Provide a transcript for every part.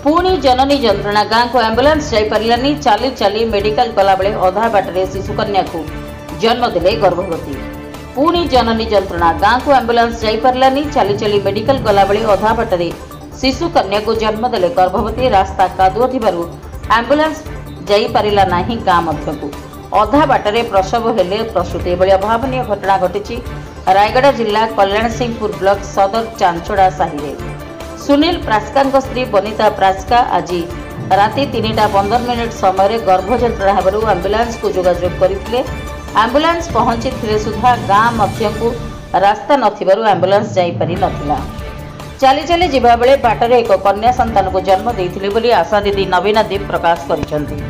पुणी जननी जंत्रणा गाँ को एम्बुलेंस जापारानी चली चली मेडिकल गला बेले अधा बाटे शिशुकन्या को जन्म देले गर्भवती। पुणी जननी जंत्रणा गाँ को एम्बुलेंस जापारानी चली चली मेडिकल गला बेले अधा बाटे शिशुकन्या को जन्म देले गर्भवती। रास्ता कादुआ थिबारु एम्बुलेंस जापारा नहीं गाँ मध्यकू अधा बाटे प्रसव हेले प्रसूति। एभली अभावनीय घटना घटी रायगढ़ जिला कल्याण सिंहपुर ब्लॉक सदर चांचोड़ा साहि सुनील प्रास्का स्त्री बनिता प्रास्का आज राति 3:15 समय गर्भ जंत्रणा हेबारु एम्बुलेंस को जोगाजोग करथिले। एम्बुलेंस पहुंची सुधा गाँ मध्य को रास्ता नथिबारु एम्बुलेंस जाई पारि नथिला। चली चली जिबा बेले बाटरे एक कन्या संतान को जन्म देइथिले बोली आशा दीदी नवीना दीप प्रकाश करिसेंती।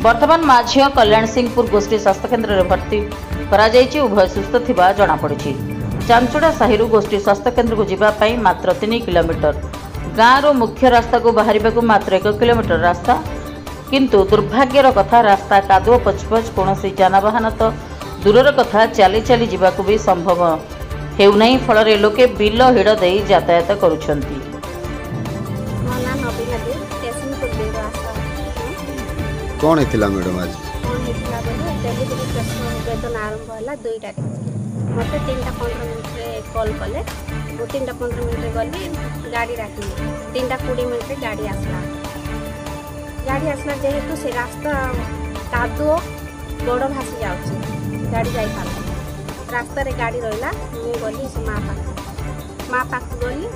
वर्तमान मां झियो कल्याण सिंहपुर गोष्ठी स्वास्थ्य केन्द्र में भर्ती करा जायछि। उभय सुस्थ थिबा जणा पड़िछि। चांचोड़ा साहिरु गोष्ठी स्वास्थ्य केन्द्र को जीवा पाई मात्र 3 किलोमीटर। गाँव रो मुख्य रास्ता को बाहर मात्र 1 किलोमीटर रास्ता, किंतु दुर्भाग्यर कथा रास्ता कादुओ पचपच कौन जानवाहन तो दूरर कथा चली चली जीवाकू भी संभव हेउनाई। फल लोके बिल हिड़ दे यातायात करुछंती। कौन हेतिला मैडम आज वेदना आरंभ है 2टा मत 3:15 मिनट कॉल कले 3:15 मिनट गली गाड़ी राखी 3:20 गाड़ी आसला जेहेतु से रास्ता कादुओ बड़ भासी जाऊँगी गाड़ी जाई पार रास्ता रे गाड़ी रहा मु गली से माँ पाख गली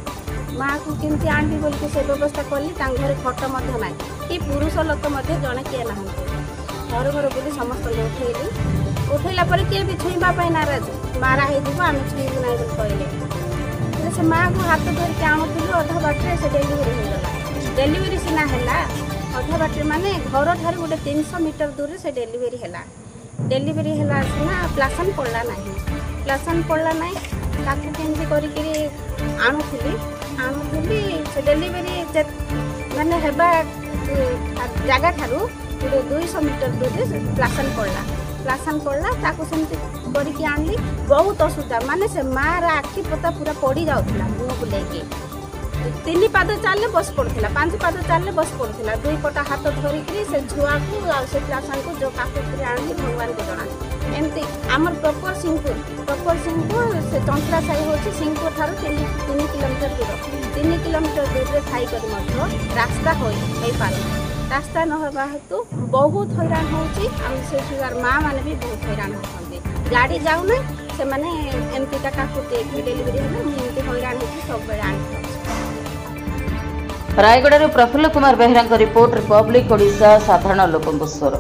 माँ को केमती आंटी बोल के से व्यवस्था कली घर खट ना कि पुरुष लोक जड़े किए ना घर घर बुली समस्त उठेला पर किए भी छुईवा नाराज मारा होम छुईबू ना कहले से माँ को हाथ धरिक आणुलु अधा बाटे से डेलीवरी होगा। डेलीवरी सीना है अधा बाटे माने घर ठार गोटे 300 मीटर दूर से डेलीवरी है। डेलीवरी है सीना प्लासन पड़ला ना प्लासन पड़ला ना केमती करी आणुली से डेलीवरी माने हेबा जगह ठारू गोटे 200 मीटर दूर प्लासन पड़ला ताको सेमती करके आनली। बहुत असुविधा माने से माँ आखि पता पूरा पड़ी जाऊला मुँह को लेके 3 पाद चलने बस पड़ता 5 पाद चलने बस पड़ता 2 पटा हाथ धरिक से छुआ को से प्लासन को जो काकुरी आनी भगवान को जना एमती आमर प्रॉपर सिंहपुर से चंचला साई हो सिंहपुर ठार 3 किलोमीटर दूर 3 किलोमीटर दूर थाई कर रास्ता हो पार रास्ता नहबा हेतु बहुत हैरान होर माँ मैंने भी बहुत हैरान होती गाड़ी जाऊना से मैंने एमती काकुटी डेलीवरी है हैरान हो सब आनी। रायगढ़ प्रफुल्ल कुमार बेहरा रिपोर्ट रिपब्लिक ओडिशा साधारण लोक स्वर।